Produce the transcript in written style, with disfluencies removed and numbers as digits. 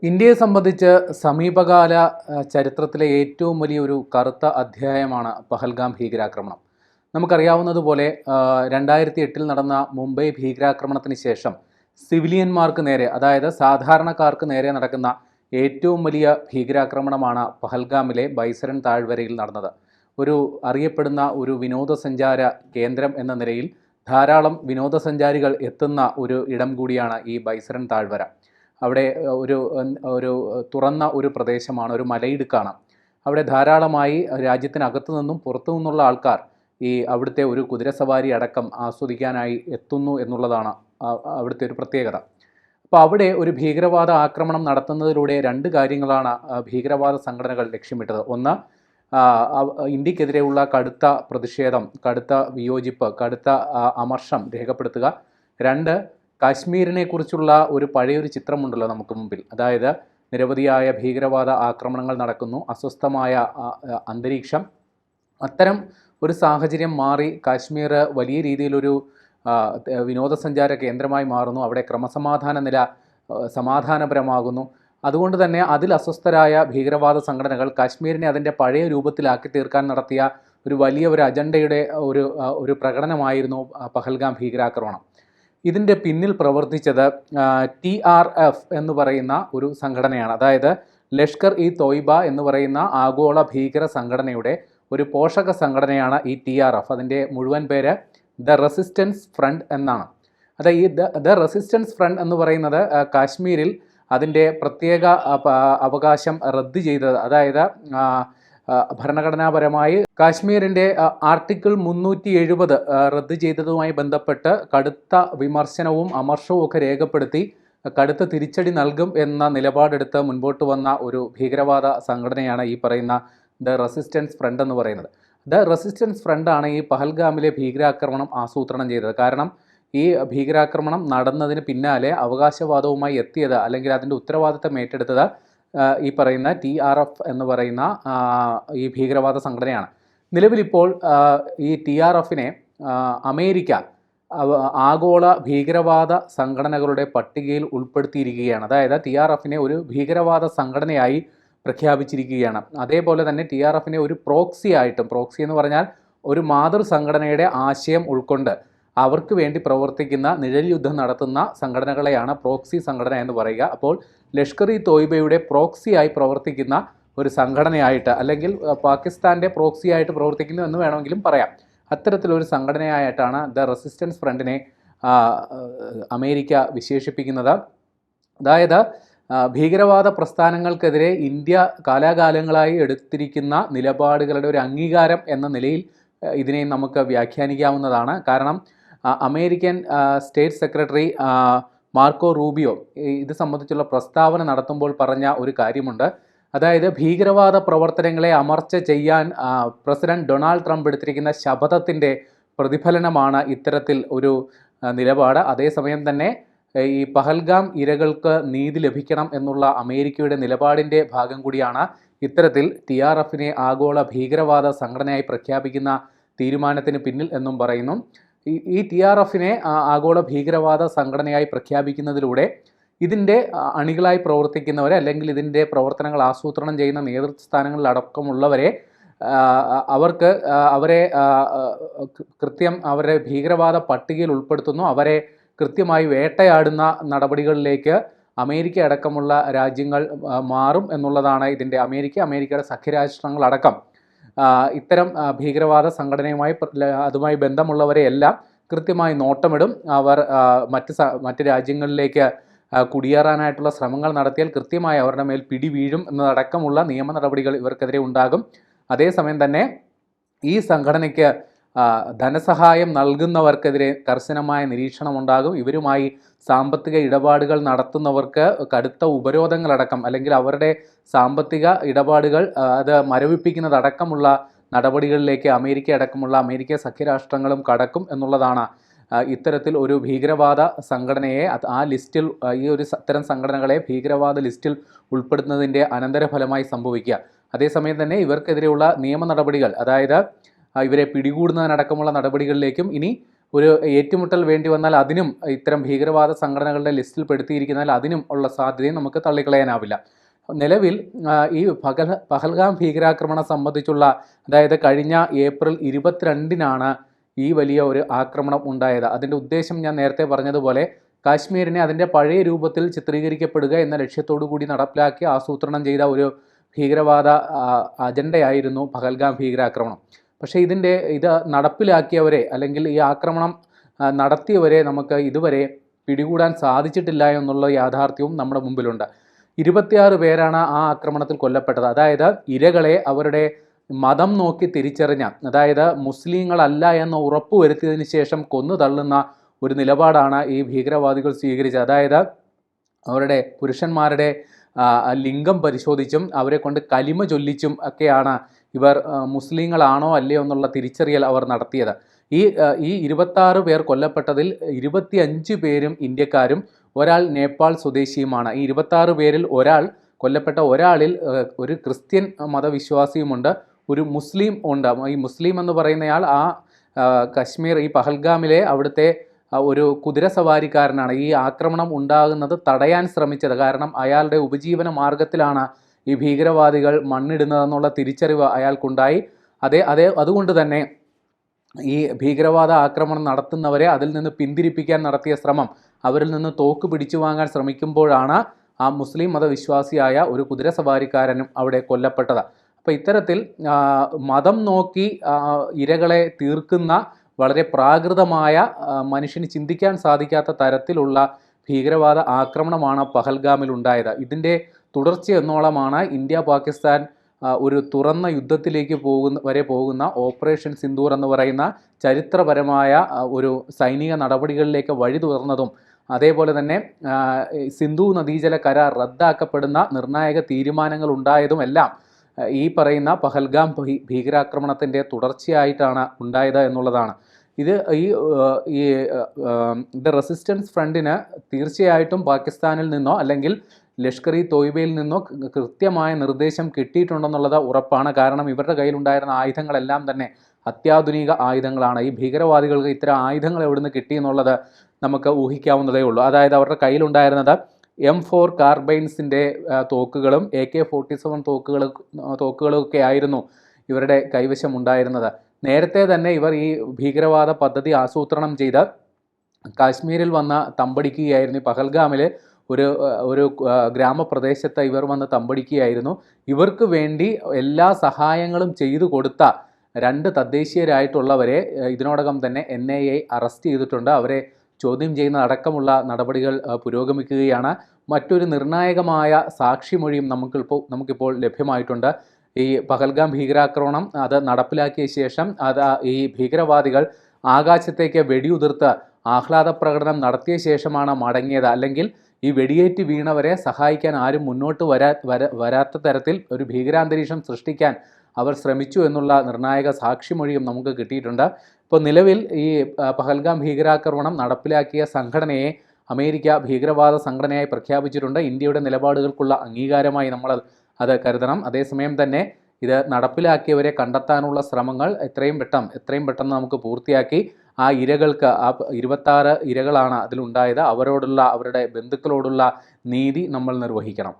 ഇന്ത്യയെ സംബന്ധിച്ച് സമീപകാല ചരിത്രത്തിലെ ഏറ്റവും വലിയൊരു കറുത്ത അധ്യായമാണ് പഹൽഗാം ഭീകരാക്രമണം. നമുക്കറിയാവുന്നതുപോലെ 2008 നടന്ന മുംബൈ ഭീകരാക്രമണത്തിന് ശേഷം സിവിലിയന്മാർക്ക് നേരെ, അതായത് സാധാരണക്കാർക്ക് നേരെ നടക്കുന്ന ഏറ്റവും വലിയ ഭീകരാക്രമണമാണ് പഹൽഗാമിലെ ബൈസരൻ താഴ്വരയിൽ നടന്നത്. അറിയപ്പെടുന്ന ഒരു വിനോദസഞ്ചാര കേന്ദ്രം എന്ന നിലയിൽ ധാരാളം വിനോദസഞ്ചാരികൾ എത്തുന്ന ഒരു ഇടം കൂടിയാണ് ഈ ബൈസരൻ താഴ്വര. അവിടെ ഒരു ഒരു തുറന്ന ഒരു പ്രദേശമാണ്, ഒരു മലയിടുക്കാണ്. അവിടെ ധാരാളമായി രാജ്യത്തിനകത്തു നിന്നും പുറത്തു നിന്നുള്ള ആൾക്കാർ അവിടുത്തെ ഒരു കുതിരസവാരി അടക്കം ആസ്വദിക്കാനായി എത്തുന്നു എന്നുള്ളതാണ് അവിടുത്തെ ഒരു പ്രത്യേകത. അപ്പോൾ അവിടെ ഒരു ഭീകരവാദ ആക്രമണം നടത്തുന്നതിലൂടെ രണ്ട് കാര്യങ്ങളാണ് ഭീകരവാദ സംഘടനകൾ ലക്ഷ്യമിട്ടത്. ഒന്ന്, ഇന്ത്യക്കെതിരെയുള്ള കടുത്ത പ്രതിഷേധം, കടുത്ത വിയോജിപ്പ്, കടുത്ത അമർഷം രേഖപ്പെടുത്തുക. രണ്ട്, കാശ്മീരിനെ കുറിച്ചുള്ള ഒരു പഴയൊരു ചിത്രമുണ്ടല്ലോ നമുക്ക് മുമ്പിൽ. അതായത് നിരവധിയായ ഭീകരവാദ ആക്രമണങ്ങൾ നടക്കുന്നു, അസ്വസ്ഥമായ അന്തരീക്ഷം. അത്തരം ഒരു സാഹചര്യം മാറി കാശ്മീർ വലിയ രീതിയിലൊരു വിനോദസഞ്ചാര കേന്ദ്രമായി മാറുന്നു. അവിടെ ക്രമസമാധാന നില സമാധാനപരമാകുന്നു. അതുകൊണ്ട് തന്നെ അതിൽ അസ്വസ്ഥരായ ഭീകരവാദ സംഘടനകൾ കാശ്മീരിനെ അതിൻ്റെ പഴയ രൂപത്തിലാക്കി തീർക്കാൻ നടത്തിയ ഒരു വലിയ അജണ്ടയുടെ ഒരു പ്രകടനമായിരുന്നു പഹൽഗാം ഭീകരാക്രമണം. ഇതിൻ്റെ പിന്നിൽ പ്രവർത്തിച്ചത് TRF എന്ന് പറയുന്ന ഒരു സംഘടനയാണ്. അതായത് ലഷ്കർ ഇ തോയ്ബ എന്ന് പറയുന്ന ആഗോള ഭീകര സംഘടനയുടെ ഒരു പോഷക സംഘടനയാണ് ഈ TRF. അതിൻ്റെ മുഴുവൻ പേര് ദ റെസിസ്റ്റൻസ് ഫ്രണ്ട് എന്നാണ്. അതായത് ദ റെസിസ്റ്റൻസ് ഫ്രണ്ട് എന്ന് പറയുന്നത് കാശ്മീരിൽ അതിൻ്റെ പ്രത്യേക അവകാശം റദ്ദ് ചെയ്തത്, അതായത് ഭരണഘടനാപരമായി കാശ്മീരിൻ്റെ ആർട്ടിക്കിൾ 370 റദ്ദ് ചെയ്തതുമായി ബന്ധപ്പെട്ട് കടുത്ത വിമർശനവും അമർഷവും ഒക്കെ രേഖപ്പെടുത്തി കടുത്ത തിരിച്ചടി നൽകും എന്ന നിലപാടെടുത്ത് മുൻപോട്ട് വന്ന ഒരു ഭീകരവാദ സംഘടനയാണ് ഈ പറയുന്ന ദ റെസിസ്റ്റൻസ് ഫ്രണ്ട് എന്ന് പറയുന്നത്. ദ റെസിസ്റ്റൻസ് ഫ്രണ്ടാണ് ഈ പഹൽഗാമിലെ ഭീകരാക്രമണം ആസൂത്രണം ചെയ്തത്. കാരണം ഈ ഭീകരാക്രമണം നടന്നതിന് പിന്നാലെ അവകാശവാദവുമായി എത്തിയത്, അല്ലെങ്കിൽ അതിൻ്റെ ഉത്തരവാദിത്തം ഏറ്റെടുത്തത് ഈ പറയുന്ന TRF എന്ന് പറയുന്ന ഈ ഭീകരവാദ സംഘടനയാണ്. നിലവിലിപ്പോൾ ഈ TRFനെ അമേരിക്ക ആഗോള ഭീകരവാദ സംഘടനകളുടെ പട്ടികയിൽ ഉൾപ്പെടുത്തിയിരിക്കുകയാണ്. അതായത് TRFനെ ഒരു ഭീകരവാദ സംഘടനയായി പ്രഖ്യാപിച്ചിരിക്കുകയാണ്. അതേപോലെ തന്നെ TRFനെ ഒരു പ്രോക്സി എന്ന് പറഞ്ഞാൽ ഒരു മാതൃ സംഘടനയുടെ ആശയം ഉൾക്കൊണ്ട് അവർക്ക് വേണ്ടി പ്രവർത്തിക്കുന്ന, നിഴൽ യുദ്ധം നടത്തുന്ന സംഘടനകളെയാണ് പ്രോക്സി സംഘടന എന്ന് പറയുക. അപ്പോൾ ലഷ്കർ ഇ തോയ്ബയുടെ പ്രോക്സിയായി പ്രവർത്തിക്കുന്ന ഒരു സംഘടനയായിട്ട്, അല്ലെങ്കിൽ പാകിസ്ഥാൻ്റെ പ്രോക്സിയായിട്ട് പ്രവർത്തിക്കുന്നു എന്ന് വേണമെങ്കിലും പറയാം, അത്തരത്തിലൊരു സംഘടനയായിട്ടാണ് ദ റെസിസ്റ്റൻസ് ഫ്രണ്ടിനെ അമേരിക്ക വിശേഷിപ്പിക്കുന്നത്. അതായത് ഭീകരവാദ പ്രസ്ഥാനങ്ങൾക്കെതിരെ ഇന്ത്യ കാലാകാലങ്ങളായി എടുത്തിരിക്കുന്ന നിലപാടുകളുടെ ഒരു അംഗീകാരം എന്ന നിലയിൽ ഇതിനെ നമുക്ക് വ്യാഖ്യാനിക്കാവുന്നതാണ്. കാരണം American state secretary Marco Rubio ഇത് സംബന്ധിച്ചുള്ള പ്രസ്താവന നടത്തുമ്പോൾ പറഞ്ഞ ഒരു കാര്യമുണ്ട്. അതായത് ഭീകരവാദ പ്രവർത്തനങ്ങളെ അമർച്ച ചെയ്യാൻ പ്രസിഡന്റ് ഡൊണാൾഡ് ട്രംപ് എടുത്തിരിക്കുന്ന ശപഥത്തിൻ്റെ പ്രതിഫലനമാണ് ഇത്തരത്തിൽ ഒരു നിലപാട്. അതേസമയം തന്നെ ഈ പഹൽഗാം ഇരകൾക്ക് നീതി ലഭിക്കണം എന്നുള്ള അമേരിക്കയുടെ നിലപാടിൻ്റെ ഭാഗം കൂടിയാണ് ഇത്തരത്തിൽ TRFനെ ആഗോള ഭീകരവാദ സംഘടനയായി പ്രഖ്യാപിക്കുന്ന തീരുമാനത്തിന് പിന്നിൽ എന്നും പറയുന്നു. ഈ TRFനെ ആഗോള ഭീകരവാദ സംഘടനയായി പ്രഖ്യാപിക്കുന്നതിലൂടെ ഇതിൻ്റെ അണികളായി പ്രവർത്തിക്കുന്നവരെ, അല്ലെങ്കിൽ ഇതിൻ്റെ പ്രവർത്തനങ്ങൾ ആസൂത്രണം ചെയ്യുന്ന നേതൃസ്ഥാനങ്ങളിലടക്കമുള്ളവരെ അവരെ കൃത്യം അവരുടെ ഭീകരവാദ പട്ടികയിൽ ഉൾപ്പെടുത്തുന്നു. അവരെ കൃത്യമായി വേട്ടയാടുന്ന നടപടികളിലേക്ക് അമേരിക്ക അടക്കമുള്ള രാജ്യങ്ങൾ മാറും എന്നുള്ളതാണ് ഇതിൻ്റെ അമേരിക്കയുടെ സഖ്യരാഷ്ട്രങ്ങളടക്കം ഇത്തരം ഭീകരവാദ സംഘടനയുമായി അതുമായി ബന്ധമുള്ളവരെയെല്ലാം കൃത്യമായി നോട്ടമിടും. അവർ മറ്റ് രാജ്യങ്ങളിലേക്ക് കുടിയേറാനായിട്ടുള്ള ശ്രമങ്ങൾ നടത്തിയാൽ കൃത്യമായി അവരുടെ മേൽ പിടി വീഴും എന്നതടക്കമുള്ള നിയമ നടപടികൾ ഇവർക്കെതിരെ ഉണ്ടാകും. അതേസമയം തന്നെ ഈ സംഘടനയ്ക്ക് ധനസഹായം നൽകുന്നവർക്കെതിരെ കർശനമായ നിരീക്ഷണമുണ്ടാകും. ഇവരുമായി സാമ്പത്തിക ഇടപാടുകൾ നടത്തുന്നവർക്ക് കടുത്ത ഉപരോധങ്ങളടക്കം, അല്ലെങ്കിൽ അവരുടെ സാമ്പത്തിക ഇടപാടുകൾ അത് മരവിപ്പിക്കുന്നതടക്കമുള്ള നടപടികളിലേക്ക് അമേരിക്ക സഖ്യരാഷ്ട്രങ്ങളും കടക്കും എന്നുള്ളതാണ് ഇത്തരത്തിൽ ഒരു ഭീകരവാദ സംഘടനയെ ആ ലിസ്റ്റിൽ, ഇത്തരം സംഘടനകളെ ഭീകരവാദ ലിസ്റ്റിൽ ഉൾപ്പെടുത്തുന്നതിൻ്റെ അനന്തരഫലമായി സംഭവിക്കുക. അതേസമയം തന്നെ ഇവർക്കെതിരെയുള്ള നിയമ നടപടികൾ, അതായത് ഇവരെ പിടികൂടുന്നതിനടക്കമുള്ള നടപടികളിലേക്കും ഇനി ഒരു ഏറ്റുമുട്ടൽ വേണ്ടി വന്നാൽ അതിനും ഇത്തരം ഭീകരവാദ സംഘടനകളുടെ ലിസ്റ്റിൽ പെടുത്തിയിരിക്കുന്നതിൽ അതിനും ഉള്ള സാധ്യതയും നമുക്ക് തള്ളിക്കളയാനാവില്ല. നിലവിൽ ഈ പഹൽഗാം ഭീകരാക്രമണം സംബന്ധിച്ചുള്ള, അതായത് കഴിഞ്ഞ ഏപ്രിൽ 22-നാണ് ഈ വലിയ ഒരു ആക്രമണം ഉണ്ടായത്. അതിൻ്റെ ഉദ്ദേശം ഞാൻ നേരത്തെ പറഞ്ഞതുപോലെ കാശ്മീരിനെ അതിൻ്റെ പഴയ രൂപത്തിൽ ചിത്രീകരിക്കപ്പെടുക എന്ന ലക്ഷ്യത്തോടു കൂടി നടപ്പിലാക്കി ആസൂത്രണം ചെയ്ത ഒരു ഭീകരവാദ അജണ്ടയായിരുന്നു പഹൽഗാം ഭീകരാക്രമണം. പക്ഷേ ഇത് നടപ്പിലാക്കിയവരെ അല്ലെങ്കിൽ ഈ ആക്രമണം നടത്തിയവരെ നമുക്ക് ഇതുവരെ പിടികൂടാൻ സാധിച്ചിട്ടില്ല എന്നുള്ള യാഥാർത്ഥ്യവും നമ്മുടെ മുമ്പിലുണ്ട്. 26 പേരാണ് ആ ആക്രമണത്തിൽ കൊല്ലപ്പെട്ടത്. അതായത് ഇരകളെ അവരുടെ മതം നോക്കി തിരിച്ചറിഞ്ഞ, അതായത് മുസ്ലിങ്ങളല്ല എന്ന് ഉറപ്പുവരുത്തിയതിന് ശേഷം കൊന്നു തള്ളുന്ന ഒരു നിലപാടാണ് ഈ ഭീകരവാദികൾ സ്വീകരിച്ചത്. അതായത് അവരുടെ പുരുഷന്മാരുടെ ലിംഗം പരിശോധിച്ചും അവരെ കൊണ്ട് കലിമ ചൊല്ലിച്ചും ഒക്കെയാണ് ഇവർ മുസ്ലിങ്ങളാണോ അല്ലയോ എന്നുള്ള തിരിച്ചറിയൽ അവർ നടത്തിയത്. ഈ 26 പേർ കൊല്ലപ്പെട്ടതിൽ 25 പേരും ഇന്ത്യക്കാരും ഒരാൾ നേപ്പാൾ സ്വദേശിയുമാണ്. ഈ 26 പേരിൽ കൊല്ലപ്പെട്ട ഒരാളിൽ ഒരു ക്രിസ്ത്യൻ മതവിശ്വാസിയുമുണ്ട്, ഒരു മുസ്ലിം ഉണ്ട്. ഈ മുസ്ലിം എന്ന് പറയുന്നയാൾ കശ്മീർ ഈ പഹൽഗാമിലെ അവിടുത്തെ ഒരു കുതിരസവാരിക്കാരനാണ്. ഈ ആക്രമണം ഉണ്ടാകുന്നത് തടയാൻ ശ്രമിച്ചത്. കാരണം അയാളുടെ ഉപജീവന മാർഗത്തിലാണ് ഈ ഭീകരവാദികൾ മണ്ണിടുന്നതെന്നുള്ള തിരിച്ചറിവ് അയാൾക്കുണ്ടായി. അതുകൊണ്ട് തന്നെ ഈ ഭീകരവാദ ആക്രമണം നടത്തുന്നവരെ അതിൽ നിന്ന് പിന്തിരിപ്പിക്കാൻ നടത്തിയ ശ്രമം, അവരിൽ നിന്ന് തോക്ക് പിടിച്ചു വാങ്ങാൻ ശ്രമിക്കുമ്പോഴാണ് ആ മുസ്ലിം മതവിശ്വാസിയായ ഒരു കുതിരസവാരിക്കാരനും അവിടെ കൊല്ലപ്പെട്ടത്. അപ്പോൾ ഇത്തരത്തിൽ മതം നോക്കി ഇരകളെ തീർക്കുന്ന വളരെ പ്രാകൃതമായ, മനുഷ്യന് ചിന്തിക്കാൻ സാധിക്കാത്ത തരത്തിലുള്ള ഭീകരവാദ ആക്രമണമാണ് പഹൽഗാമിൽ ഉണ്ടായത്. ഇതിൻ്റെ തുടർച്ചയെന്നോളമാണ് ഇന്ത്യ പാകിസ്ഥാൻ ഒരു തുറന്ന യുദ്ധത്തിലേക്ക് പോകുന്ന ഓപ്പറേഷൻ സിന്ദൂർ എന്ന് പറയുന്ന ചരിത്രപരമായ ഒരു സൈനിക നടപടികളിലേക്ക് വഴി തുറന്നതും, അതേപോലെ തന്നെ സിന്ധു നദീജല കരാർ റദ്ദാക്കപ്പെടുന്ന നിർണായക തീരുമാനങ്ങൾ ഉണ്ടായതുമെല്ലാം ഈ പറയുന്ന പഹൽഗാം ഭീകരാക്രമണത്തിൻ്റെ തുടർച്ചയായിട്ടാണ് ഉണ്ടായത് എന്നുള്ളതാണ്. ഇത് റെസിസ്റ്റൻസ് ഫ്രണ്ടിന് തീർച്ചയായിട്ടും പാകിസ്ഥാനിൽ നിന്നോ അല്ലെങ്കിൽ ലഷ്കർ ഇ തോയ്ബയിൽ നിന്നോ കൃത്യമായ നിർദ്ദേശം കിട്ടിയിട്ടുണ്ടെന്നുള്ളത് ഉറപ്പാണ്. കാരണം ഇവരുടെ കയ്യിലുണ്ടായിരുന്ന ആയുധങ്ങളെല്ലാം തന്നെ അത്യാധുനിക ആയുധങ്ങളാണ്. ഈ ഭീകരവാദികൾക്ക് ഇത്തരം ആയുധങ്ങൾ എവിടുന്ന് കിട്ടിയെന്നുള്ളത് നമുക്ക് ഊഹിക്കാവുന്നതേ ഉള്ളൂ. അതായത് അവരുടെ കയ്യിലുണ്ടായിരുന്നത് M4 കാർബൈൻസിൻ്റെ തോക്കുകളും AK-47 തോക്കുകളൊക്കെ ആയിരുന്നു ഇവരുടെ കൈവശം ഉണ്ടായിരുന്നത്. നേരത്തെ തന്നെ ഇവർ ഈ ഭീകരവാദ പദ്ധതി ആസൂത്രണം ചെയ്ത് കാശ്മീരിൽ വന്ന് തമ്പടിക്കുകയായിരുന്നു. പഹൽഗാമിൽ ഒരു ഗ്രാമപ്രദേശത്ത് ഇവർ വന്ന് തമ്പടിക്കുകയായിരുന്നു. ഇവർക്ക് വേണ്ടി എല്ലാ സഹായങ്ങളും ചെയ്തു കൊടുത്ത 2 തദ്ദേശീയരായിട്ടുള്ളവരെ ഇതിനോടകം തന്നെ NIA അറസ്റ്റ് ചെയ്തിട്ടുണ്ട്. അവരെ ചോദ്യം ചെയ്യുന്ന അടക്കമുള്ള നടപടികൾ പുരോഗമിക്കുകയാണ്. മറ്റൊരു നിർണായകമായ സാക്ഷിമൊഴിയും നമുക്കിപ്പോൾ ലഭ്യമായിട്ടുണ്ട്. ഈ പഹൽഗാം ഭീകരാക്രമണം അത് നടപ്പിലാക്കിയ ശേഷം ഈ ഭീകരവാദികൾ ആകാശത്തേക്ക് വെടിയുതിർത്ത് ആഹ്ലാദ പ്രകടനം നടത്തിയ ശേഷമാണ് മടങ്ങിയത്. അല്ലെങ്കിൽ ഈ വെടിയേറ്റ് വീണവരെ സഹായിക്കാൻ ആരും മുന്നോട്ട് വരാത്ത തരത്തിൽ ഒരു ഭീകരാന്തരീക്ഷം സൃഷ്ടിക്കാൻ അവർ ശ്രമിച്ചു എന്നുള്ള നിർണായക സാക്ഷിമൊഴിയും നമുക്ക് കിട്ടിയിട്ടുണ്ട്. ഇപ്പോൾ നിലവിൽ ഈ പഹൽഗാം ഭീകരാക്രമണം നടപ്പിലാക്കിയ സംഘടനയെ അമേരിക്ക ഭീകരവാദ സംഘടനയായി പ്രഖ്യാപിച്ചിട്ടുണ്ട്. ഇന്ത്യയുടെ നിലപാടുകൾക്കുള്ള അംഗീകാരമായി നമ്മൾ അത് കരുതണം. അതേസമയം തന്നെ ഇത് നടപ്പിലാക്കിയവരെ കണ്ടെത്താനുള്ള ശ്രമങ്ങൾ എത്രയും പെട്ടെന്ന് നമുക്ക് പൂർത്തിയാക്കി ആ ഇരകൾക്ക്, 26 ഇരകളാണ് അതിലുണ്ടായത്, അവരുടെ ബന്ധുക്കളോടുള്ള നീതി നമ്മൾ നിർവഹിക്കണം.